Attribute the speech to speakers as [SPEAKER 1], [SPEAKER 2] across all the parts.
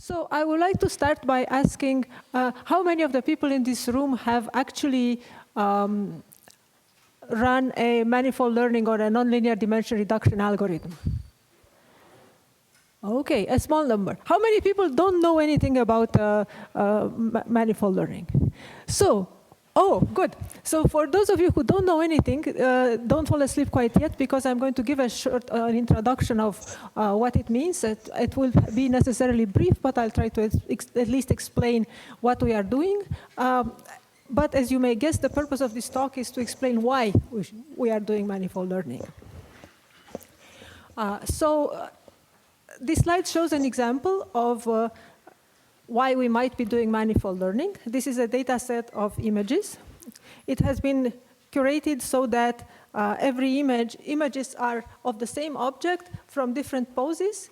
[SPEAKER 1] So I would like to start by asking how many of the people in this room have actually run a manifold learning or a nonlinear dimension reduction algorithm? Okay, a small number. How many people don't know anything about manifold learning? So, oh, good. So for those of you who don't know anything, don't fall asleep quite yet, because I'm going to give a short introduction of what it means. It will be necessarily brief, but I'll try to at least explain what we are doing. But as you may guess, the purpose of this talk is to explain why we are doing manifold learning. This slide shows an example of why we might be doing manifold learning. This is a data set of images. It has been curated so that every images are of the same object from different poses,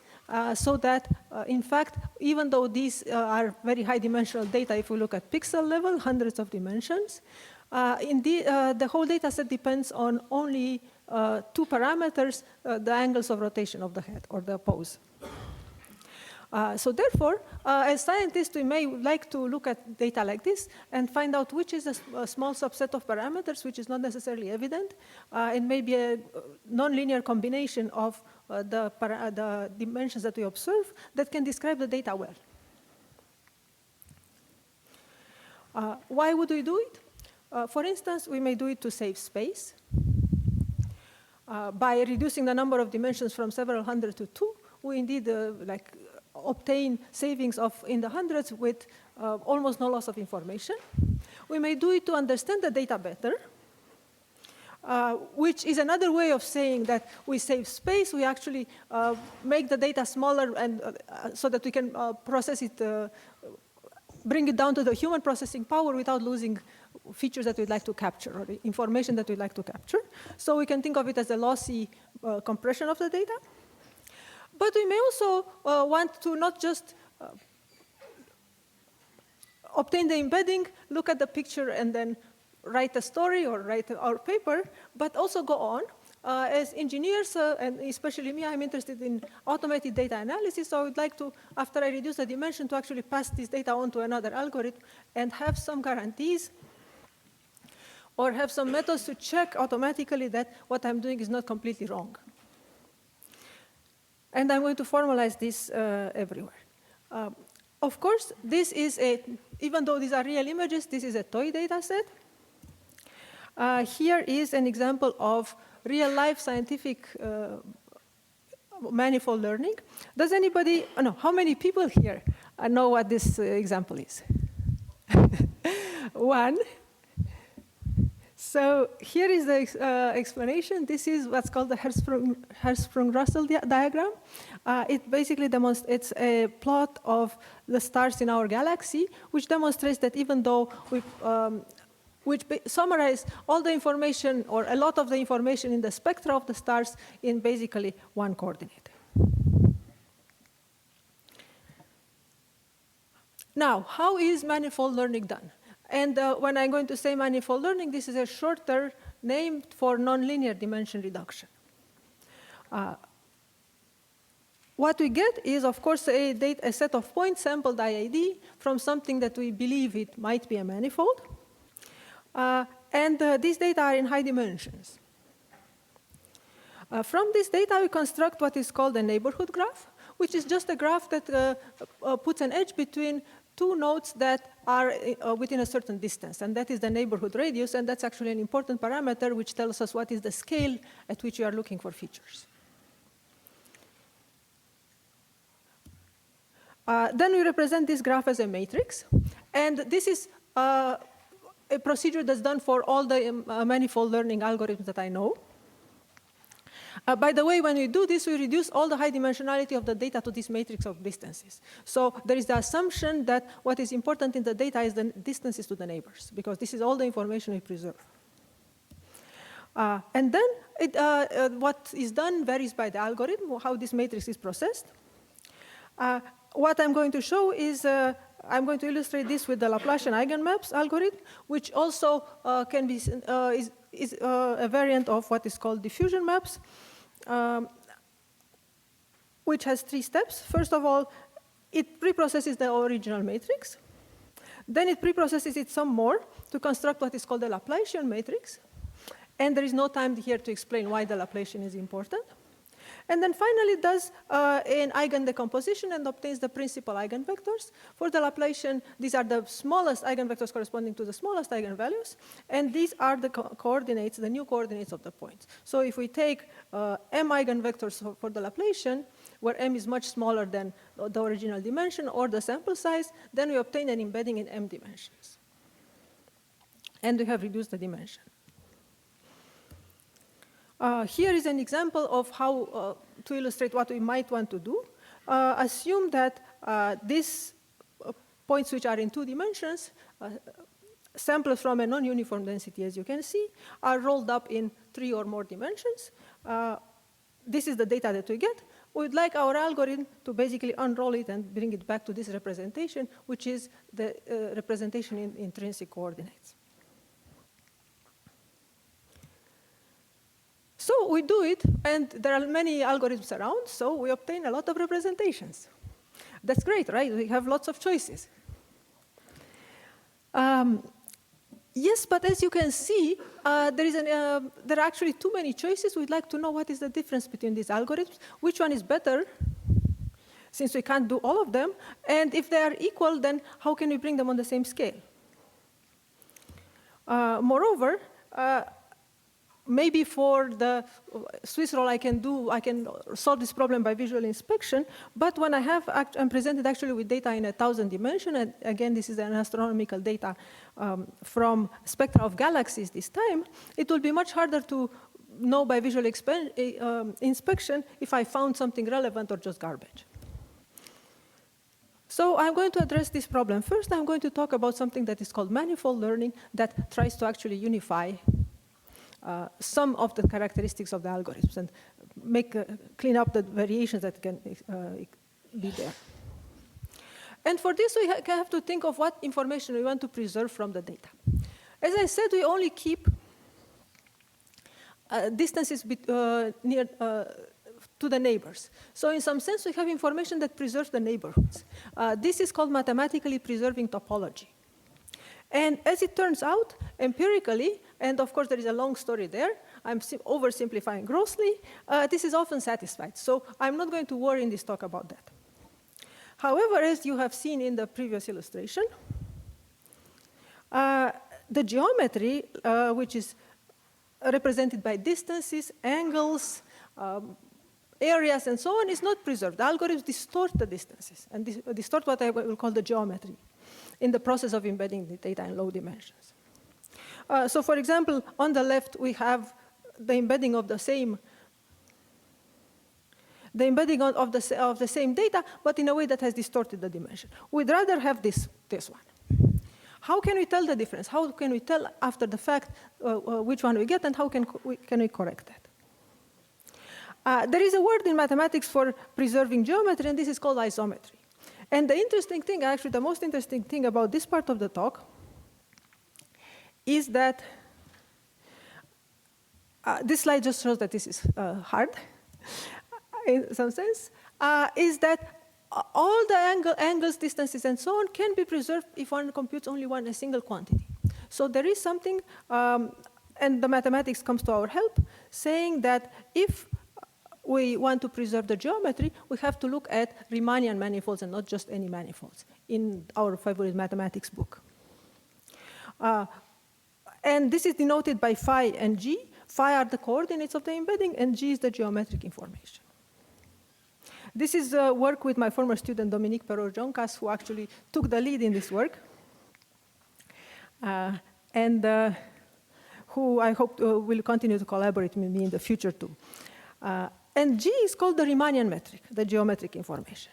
[SPEAKER 1] so that, in fact, even though these are very high dimensional data, if we look at pixel level, hundreds of dimensions, the whole data set depends on only two parameters, the angles of rotation of the head or the pose. So therefore, as scientists, we may like to look at data like this and find out which is a small subset of parameters, which is not necessarily evident. It may be a nonlinear combination of the dimensions that we observe that can describe the data well. Why would we do it? For instance, we may do it to save space. By reducing the number of dimensions from several hundred to two, we indeed obtain savings in the hundreds with almost no loss of information. We may do it to understand the data better, which is another way of saying that we save space. We actually make the data smaller, and so that we can process it, bring it down to the human processing power without losing features that we'd like to capture or the information that we'd like to capture. So we can think of it as a lossy compression of the data. But we may also want to not just obtain the embedding, look at the picture, and then write a story or write our paper, but also go on. As engineers, and especially me, I'm interested in automated data analysis. So I would like to, after I reduce the dimension, to actually pass this data on to another algorithm and have some guarantees or have some methods to check automatically that what I'm doing is not completely wrong. And I'm going to formalize this everywhere. Of course, this is even though these are real images, this is a toy data set. Here is an example of real-life scientific manifold learning. Does anybody, how many people here know what this example is? One. So here is the explanation. This is what's called the Hertzsprung-Russell diagram. It basically demonstrates a plot of the stars in our galaxy, which demonstrates that even though which summarize all the information or a lot of the information in the spectra of the stars in basically one coordinate. Now, how is manifold learning done? And when I'm going to say manifold learning, this is a shorter name for nonlinear dimension reduction. What we get is, of course, a set of points sampled IID from something that we believe it might be a manifold. And these data are in high dimensions. From this data, we construct what is called a neighborhood graph, which is just a graph that puts an edge between two nodes that are within a certain distance, and that is the neighborhood radius, and that's actually an important parameter which tells us what is the scale at which we are looking for features. Then we represent this graph as a matrix, and this is a procedure that's done for all the manifold learning algorithms that I know. By the way, when we do this, we reduce all the high dimensionality of the data to this matrix of distances. So there is the assumption that what is important in the data is the distances to the neighbors, because this is all the information we preserve. And then what is done varies by the algorithm, how this matrix is processed. What I'm going to show is, I'm going to illustrate this with the Laplacian eigenmaps algorithm, which also can be, is a variant of what is called diffusion maps, which has 3 steps. First of all, it preprocesses the original matrix. Then it preprocesses it some more to construct what is called the Laplacian matrix. And there is no time here to explain why the Laplacian is important. And then finally does an eigen decomposition and obtains the principal eigenvectors. For the Laplacian, these are the smallest eigenvectors corresponding to the smallest eigenvalues. And these are the coordinates, the new coordinates of the points. So if we take m eigenvectors for the Laplacian, where m is much smaller than the original dimension or the sample size, then we obtain an embedding in m dimensions. And we have reduced the dimension. Here is an example of how to illustrate what we might want to do. Assume that these points which are in 2 dimensions, samples from a non-uniform density, as you can see, are rolled up in 3 or more dimensions. This is the data that we get. We'd like our algorithm to basically unroll it and bring it back to this representation, which is the representation in intrinsic coordinates. So we do it, and there are many algorithms around, so we obtain a lot of representations. That's great, right? We have lots of choices. Yes, but as you can see, there are actually too many choices. We'd like to know what is the difference between these algorithms, which one is better, since we can't do all of them, and if they are equal, then how can we bring them on the same scale? Moreover, maybe for the Swiss roll I can solve this problem by visual inspection, but when I'm presented actually with data in 1,000 dimension, and again, this is an astronomical data from spectra of galaxies this time, it will be much harder to know by visual inspection if I found something relevant or just garbage. So I'm going to address this problem. First, I'm going to talk about something that is called manifold learning that tries to actually unify some of the characteristics of the algorithms and clean up the variations that can be there. And for this, we have to think of what information we want to preserve from the data. As I said, we only keep distances near to the neighbors. So in some sense, we have information that preserves the neighborhoods. This is called mathematically preserving topology. And as it turns out, empirically, and of course there is a long story there, I'm oversimplifying grossly, this is often satisfied. So I'm not going to worry in this talk about that. However, as you have seen in the previous illustration, the geometry, which is represented by distances, angles, areas, and so on, is not preserved. The algorithms distort the distances and distort what I will call the geometry in the process of embedding the data in low dimensions. So for example, on the left, we have the embedding of the same of the same data, but in a way that has distorted the dimension. We'd rather have this one. How can we tell the difference? How can we tell after the fact which one we get, and how can we correct that? There is a word in mathematics for preserving geometry, and this is called isometry. And the interesting thing, actually the most interesting thing about this part of the talk is that this slide just shows that this is hard in some sense, is that all the angles, distances, and so on can be preserved if one computes only a single quantity. So there is something, and the mathematics comes to our help, saying that if we want to preserve the geometry, we have to look at Riemannian manifolds and not just any manifolds in our favorite mathematics book. And this is denoted by phi and g. Phi are the coordinates of the embedding, and g is the geometric information. This is work with my former student, Dominique Perot-Joncas, who actually took the lead in this work, and who I hope will continue to collaborate with me in the future too. And G is called the Romanian metric, the geometric information.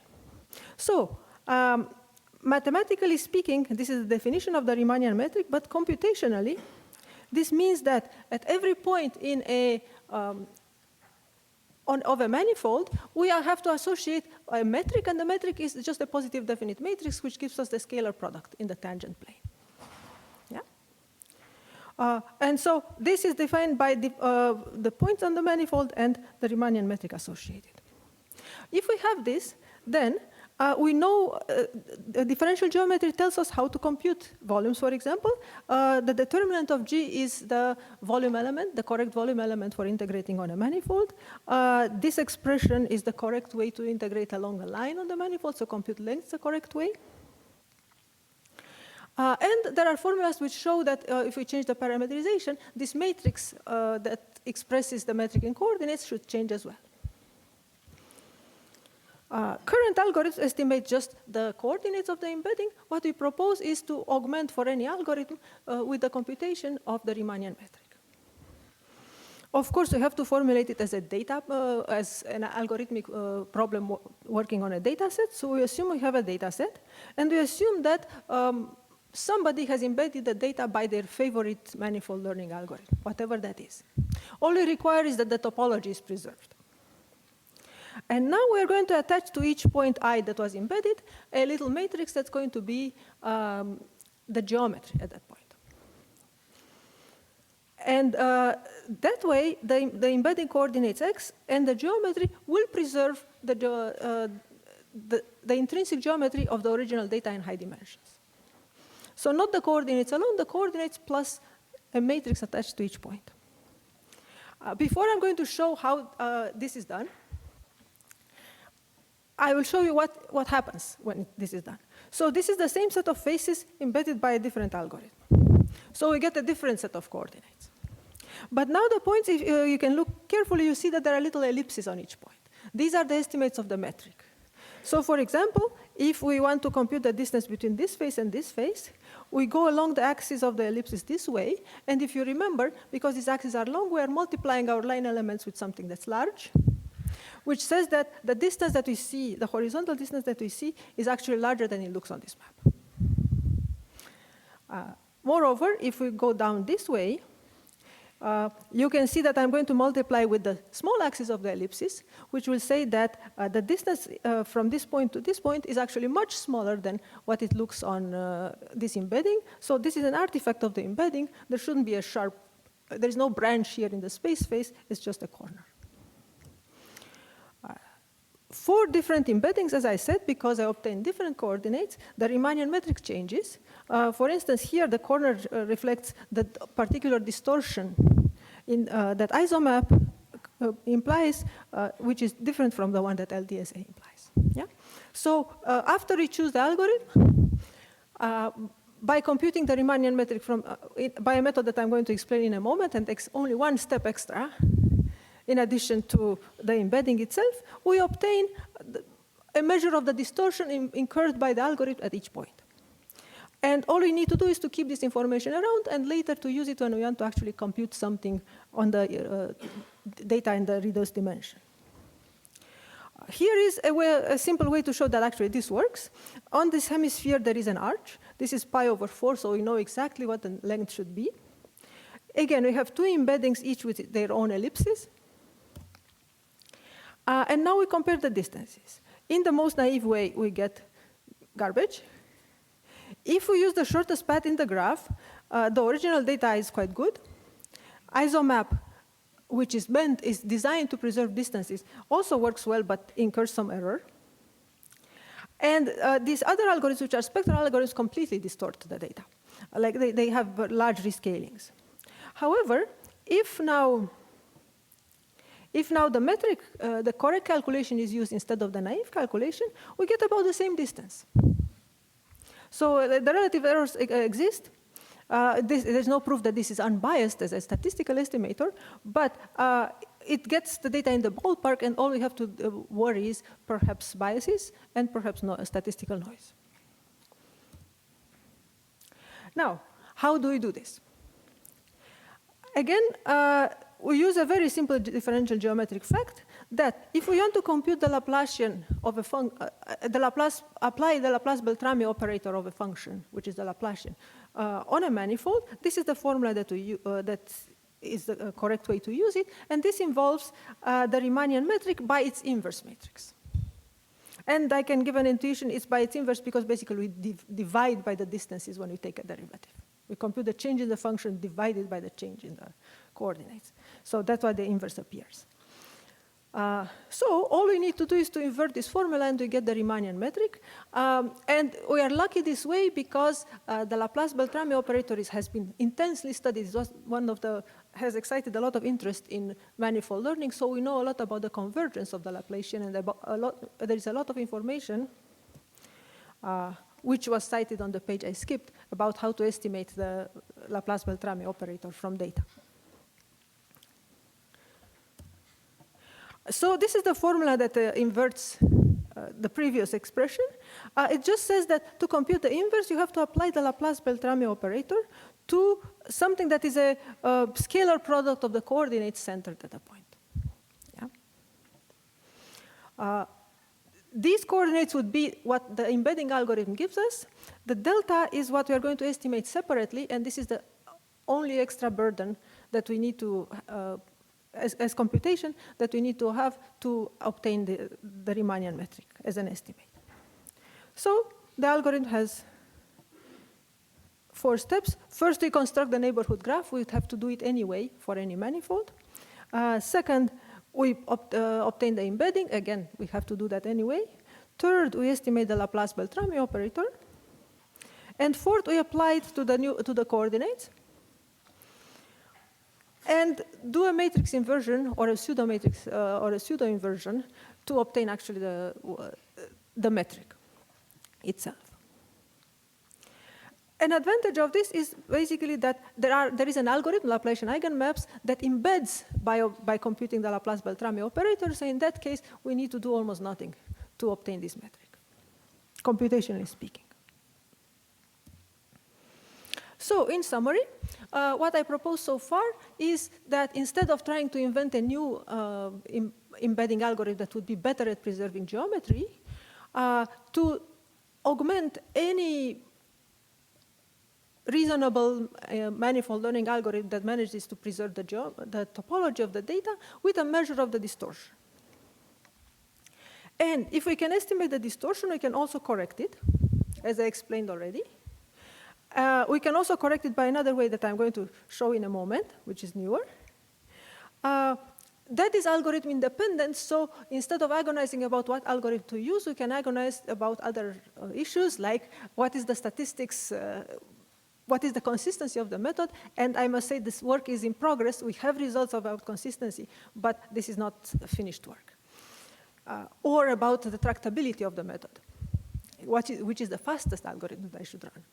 [SPEAKER 1] So, mathematically speaking, this is the definition of the Romanian metric, but computationally, this means that at every point in of a manifold, we have to associate a metric, and the metric is just a positive definite matrix, which gives us the scalar product in the tangent plane. And so this is defined by the points on the manifold and the Riemannian metric associated. If we have this, then We know the differential geometry tells us how to compute volumes, for example. The determinant of G is the volume element, the correct volume element for integrating on a manifold. This expression is the correct way to integrate along a line on the manifold, so compute length the correct way. And there are formulas which show that if we change the parametrization, this matrix that expresses the metric in coordinates should change as well. Current algorithms estimate just the coordinates of the embedding. What we propose is to augment for any algorithm with the computation of the Romanian metric. Of course, we have to formulate it as a data, as an algorithmic problem working on a data set. So we assume we have a data set, and we assume that somebody has embedded the data by their favorite manifold learning algorithm, whatever that is. All we require is that the topology is preserved. And now we're going to attach to each point I that was embedded a little matrix that's going to be the geometry at that point. And that way, the embedding coordinates x, and the geometry will preserve the intrinsic geometry of the original data in high dimensions. So not the coordinates alone, the coordinates plus a matrix attached to each point. Before I'm going to show how this is done, I will show you what happens when this is done. So this is the same set of faces embedded by a different algorithm. So we get a different set of coordinates. But now the points, if you can look carefully, you see that there are little ellipses on each point. These are the estimates of the metric. So for example, if we want to compute the distance between this face and this face, we go along the axis of the ellipses this way. And if you remember, because these axes are long, we are multiplying our line elements with something that's large, which says that the distance that we see, the horizontal distance that we see, is actually larger than it looks on this map. Moreover, if we go down this way, you can see that I'm going to multiply with the small axis of the ellipses, which will say that the distance from this point to this point is actually much smaller than what it looks on this embedding. So this is an artifact of the embedding. There shouldn't be a sharp, there's no branch here in the space face, it's just a corner. 4 different embeddings, as I said, because I obtained different coordinates, the Romanian metric changes. For instance, here the corner reflects the particular distortion that isomap implies, which is different from the one that LDSA implies. Yeah? So after we choose the algorithm, by computing the Romanian metric by a method that I'm going to explain in a moment and takes only one step extra, in addition to the embedding itself, we obtain a measure of the distortion incurred by the algorithm at each point. And all we need to do is to keep this information around and later to use it when we want to actually compute something on the data in the reduced dimension. Here is a simple way to show that actually this works. On this hemisphere, there is an arch. This is pi over 4, so we know exactly what the length should be. Again, we have 2 embeddings, each with their own ellipses. And now we compare the distances. In the most naive way, we get garbage. If we use the shortest path in the graph, the original data is quite good. Isomap, which is designed to preserve distances, also works well, but incurs some error. And these other algorithms, which are spectral algorithms, completely distort the data. Like they have large rescalings. However, if now the metric, the correct calculation is used instead of the naive calculation, we get about the same distance. So the relative errors exist. There's no proof that this is unbiased as a statistical estimator, but it gets the data in the ballpark, and all we have to worry is perhaps biases and perhaps statistical noise. Now, how do we do this? Again, we use a very simple differential geometric fact that if we want to compute the Laplacian of a apply the Laplace-Beltrami operator of a function, which is the Laplacian, on a manifold, this is the formula that is the correct way to use it, and this involves the Romanian metric by its inverse matrix. And I can give an intuition, it's by its inverse because basically we divide by the distances when we take a derivative. We compute the change in the function divided by the change in the coordinates. So that's why the inverse appears. So all we need to do is to invert this formula and we get the Riemannian metric. And we are lucky this way because the Laplace-Beltrami operator has been intensely studied. It was has excited a lot of interest in manifold learning, so we know a lot about the convergence of the Laplacian, and there is a lot of information which was cited on the page I skipped about how to estimate the Laplace-Beltrami operator from data. So this is the formula that inverts the previous expression. It just says that to compute the inverse, you have to apply the Laplace-Beltrami operator to something that is a scalar product of the coordinates centered at a point. Yeah? These coordinates would be what the embedding algorithm gives us. The delta is what we are going to estimate separately, and this is the only extra burden that we need to as computation that we need to have to obtain the Riemannian metric as an estimate. So the algorithm has 4 steps. First, we construct the neighborhood graph. We would have to do it anyway for any manifold. Second, we obtain the embedding. Again, we have to do that anyway. Third, we estimate the Laplace-Beltrami operator. And fourth, we apply it to the coordinates and do a matrix inversion or a pseudo matrix or a pseudo inversion to obtain actually the metric itself. An advantage of this is basically that there is an algorithm, Laplacian eigenmaps, that embeds by computing the Laplace-Beltrami operator. So in that case, we need to do almost nothing to obtain this metric, computationally speaking. So in summary, what I propose so far is that instead of trying to invent a new embedding algorithm that would be better at preserving geometry, to augment any reasonable manifold learning algorithm that manages to preserve the topology of the data with a measure of the distortion. And if we can estimate the distortion, we can also correct it, as I explained already. We can also correct it by another way that I'm going to show in a moment, which is newer. That is algorithm independent, so instead of agonizing about what algorithm to use, we can agonize about other issues like what is the statistics, what is the consistency of the method, and I must say this work is in progress. We have results about consistency, but this is not finished work. Or about the tractability of the method, which is the fastest algorithm that I should run,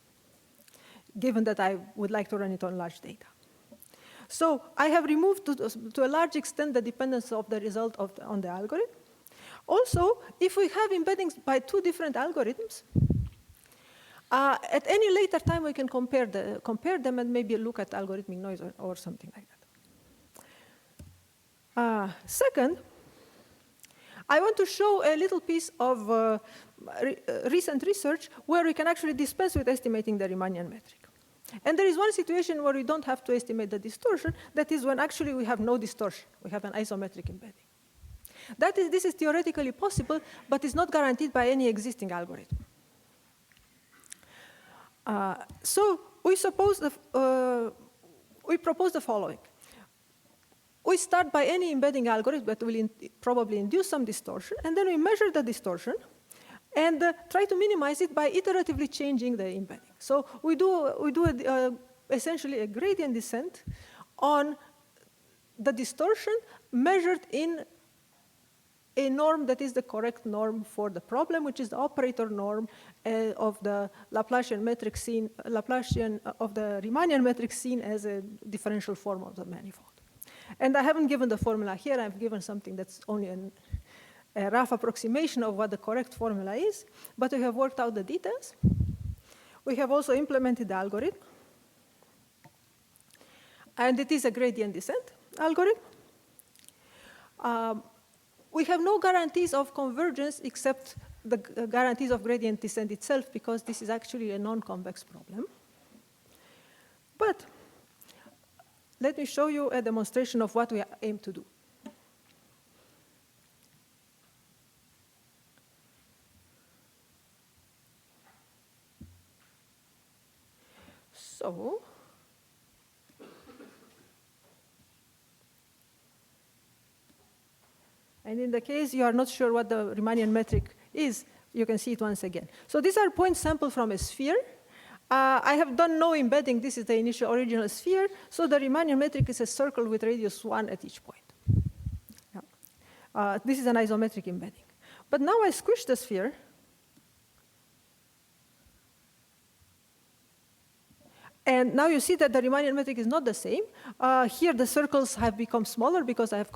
[SPEAKER 1] given that I would like to run it on large data. So I have removed to a large extent the dependence of the result on the algorithm. Also, if we have embeddings by 2 different algorithms, at any later time we can compare them and maybe look at algorithmic noise or something like that. Second, I want to show a little piece of recent research where we can actually dispense with estimating the Riemannian metric. And there is one situation where we don't have to estimate the distortion. That is when actually we have no distortion. We have an isometric embedding. This is theoretically possible, but it's not guaranteed by any existing algorithm. So we propose the following. We start by any embedding algorithm that will probably induce some distortion, and then we measure the distortion and try to minimize it by iteratively changing the embedding. So we do essentially a gradient descent on the distortion measured in a norm that is the correct norm for the problem, which is the operator norm of the Laplacian metric seen, of the Riemannian metric seen as a differential form of the manifold. And I haven't given the formula here. I've given something that's only a rough approximation of what the correct formula is, but we have worked out the details. We have also implemented the algorithm, and it is a gradient descent algorithm. We have no guarantees of convergence except the guarantees of gradient descent itself, because this is actually a non-convex problem. But let me show you a demonstration of what we aim to do. So And in the case you are not sure what the Riemannian metric is, you can see it once again. So these are points sampled from a sphere. I have done no embedding. This is the initial original sphere. So the Riemannian metric is a circle with radius 1 at each point. Yeah. This is an isometric embedding. But now I squish the sphere. And now you see that the Riemannian metric is not the same. Here the circles have become smaller because I have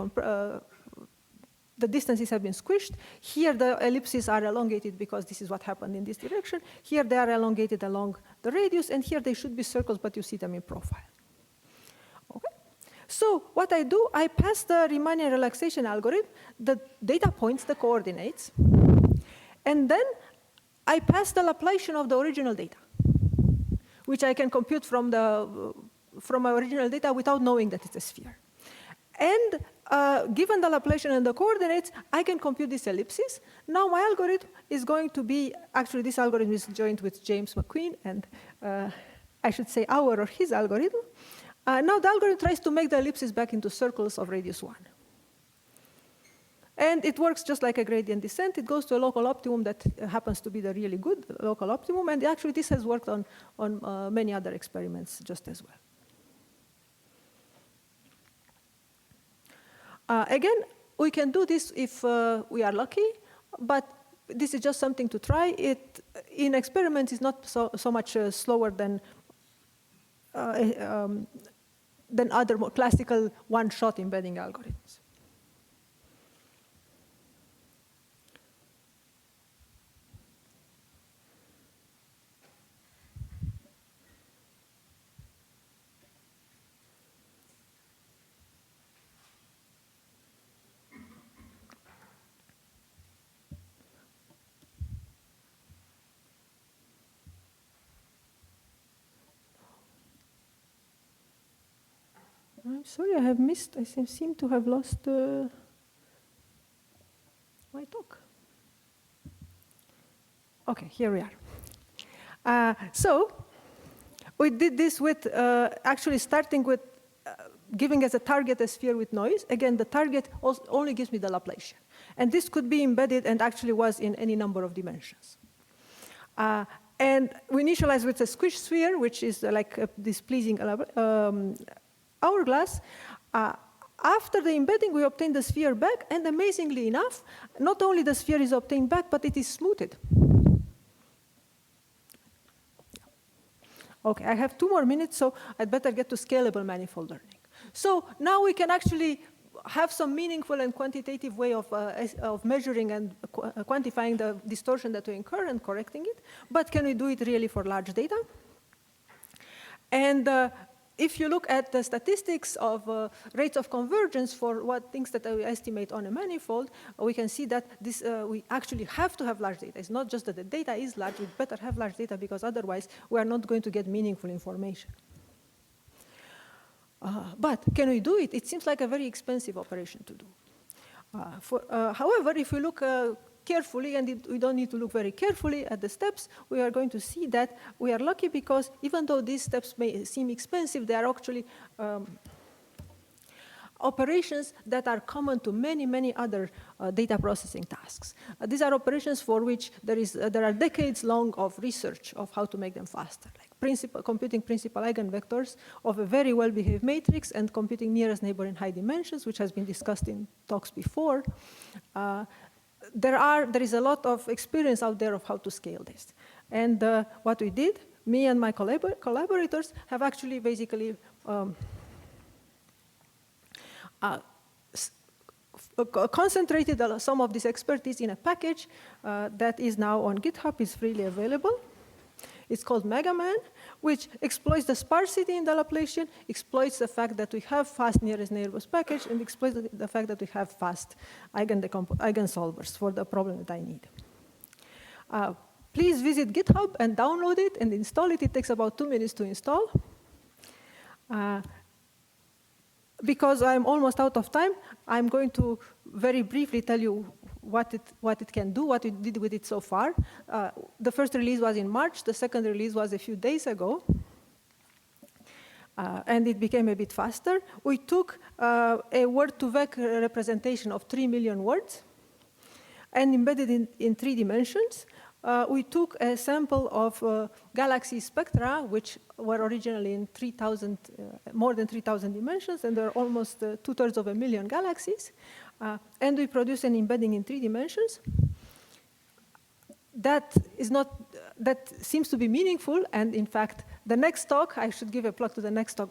[SPEAKER 1] the distances have been squished. Here the ellipses are elongated because this is what happened in this direction. Here they are elongated along the radius, and here they should be circles, but you see them in profile. Okay. So what I do, I pass the Riemannian relaxation algorithm, the data points, the coordinates, and then I pass the Laplacian of the original data, which I can compute from my original data without knowing that it's a sphere. And given the Laplacian and the coordinates, I can compute these ellipses. Now my algorithm is going to be, actually this algorithm is joined with James McQueen, and I should say our or his algorithm. Now the algorithm tries to make the ellipses back into circles of radius 1. And it works just like a gradient descent. It goes to a local optimum that happens to be the really good local optimum. And actually, this has worked on many other experiments just as well. Again, we can do this if we are lucky, but this is just something to try. It, in experiments, is not so much slower than other more classical one-shot embedding algorithms. I'm sorry, I have missed, I seem to have lost my talk. Okay, here we are. So we did this with actually starting with giving as a target a sphere with noise. Again, the target only gives me the Laplacian. And this could be embedded and actually was in any number of dimensions. And we initialize with a squish sphere, which is like this pleasing hourglass. After the embedding, we obtain the sphere back, and amazingly enough, not only the sphere is obtained back, but it is smoothed. Okay, I have 2 more minutes, so I'd better get to scalable manifold learning. So now we can actually have some meaningful and quantitative way of measuring and quantifying the distortion that we incur and correcting it, but can we do it really for large data? And if you look at the statistics of rates of convergence for what things that we estimate on a manifold, we can see that this, we actually have to have large data. It's not just that the data is large, we better have large data because otherwise we are not going to get meaningful information. But can we do it? It seems like a very expensive operation to do. However, if we look carefully, and we don't need to look very carefully at the steps, we are going to see that we are lucky because even though these steps may seem expensive, they are actually operations that are common to many, many other data processing tasks. These are operations for which there are decades long of research of how to make them faster, like computing principal eigenvectors of a very well-behaved matrix and computing nearest neighbor in high dimensions, which has been discussed in talks before. There is a lot of experience out there of how to scale this. And what we did, me and my collaborators have actually basically concentrated some of this expertise in a package that is now on GitHub, is freely available. It's called MegaMan, which exploits the sparsity in the Laplacian, exploits the fact that we have fast nearest neighbors package, and exploits the fact that we have fast eigensolvers for the problem that I need. Please visit GitHub and download it and install it. It takes about 2 minutes to install. Because I'm almost out of time, I'm going to very briefly tell you what it can do, what we did with it so far. The first release was in March. The second release was a few days ago. and it became a bit faster. We took a word-to-vec representation of 3 million words and embedded in 3 dimensions. We took a sample of galaxy spectra, which were originally in more than 3,000 dimensions, and there are almost 2/3 of a million galaxies. And we produced an embedding in 3 dimensions. That seems to be meaningful, and in fact, the next talk, I should give a plug to the next talk.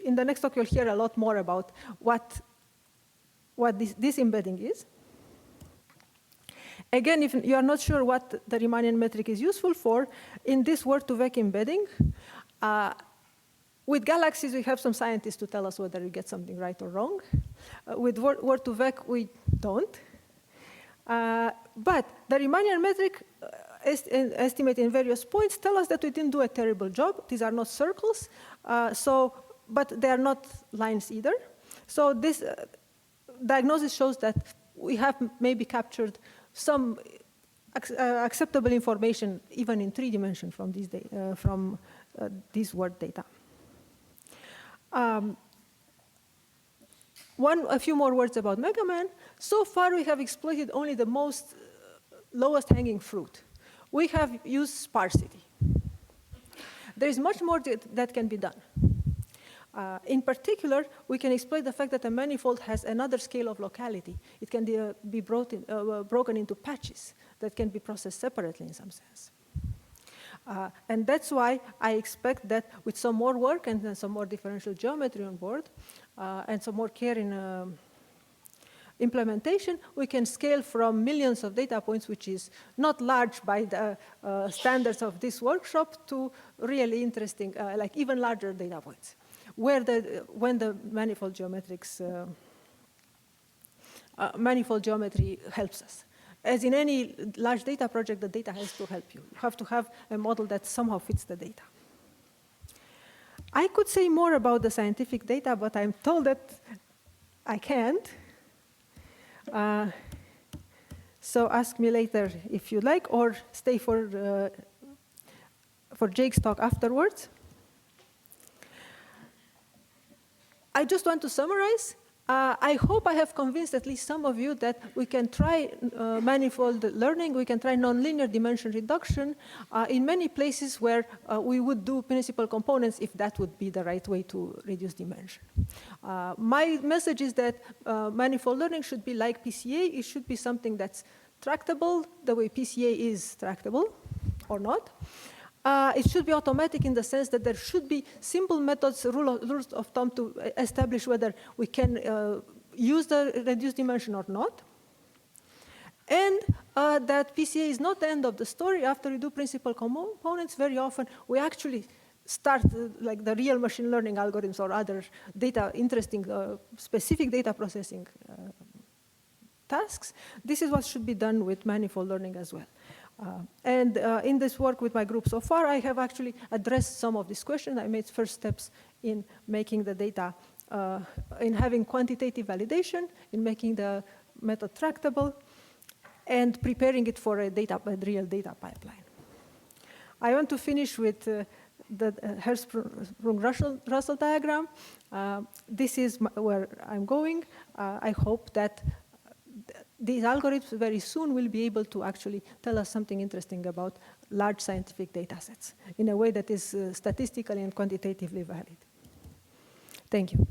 [SPEAKER 1] In the next talk, you'll hear a lot more about what this embedding is. Again, if you are not sure what the Romanian metric is useful for, in this word-to-vec embedding, with galaxies, we have some scientists to tell us whether we get something right or wrong. With word-to-vec, we don't. But the Romanian metric estimate in various points tell us that we didn't do a terrible job. These are not circles, but they are not lines either. So this diagnosis shows that we have maybe captured some acceptable information, even in 3 dimensions from this word data. A few more words about MegaMan. So far, we have exploited only the lowest hanging fruit. We have used sparsity. There is much more that can be done. In particular, we can exploit the fact that a manifold has another scale of locality. It can be broken into patches that can be processed separately in some sense. And that's why I expect that with some more work and then some more differential geometry on board, and some more care in implementation, we can scale from millions of data points, which is not large by the standards of this workshop, to really interesting, like even larger data points, when the manifold geometry helps us. As in any large data project, the data has to help you. You have to have a model that somehow fits the data. I could say more about the scientific data, but I'm told that I can't. So ask me later if you like, or stay for Jake's talk afterwards. I just want to summarize. I hope I have convinced at least some of you that we can try manifold learning, we can try nonlinear dimension reduction in many places where we would do principal components if that would be the right way to reduce dimension. My message is that manifold learning should be like PCA. It should be something that's tractable the way PCA is tractable, or not. It should be automatic in the sense that there should be simple methods, rules of thumb to establish whether we can use the reduced dimension or not. And that PCA is not the end of the story. After we do principal components, very often we actually start like the real machine learning algorithms or other interesting specific data processing tasks. This is what should be done with manifold learning as well. And in this work with my group so far, I have actually addressed some of these questions. I made first steps in making the data, in having quantitative validation, in making the method tractable, and preparing it for a real data pipeline. I want to finish with the Hertzsprung-Russell diagram. This is where I'm going. I hope that these algorithms very soon will be able to actually tell us something interesting about large scientific data sets in a way that is statistically and quantitatively valid. Thank you.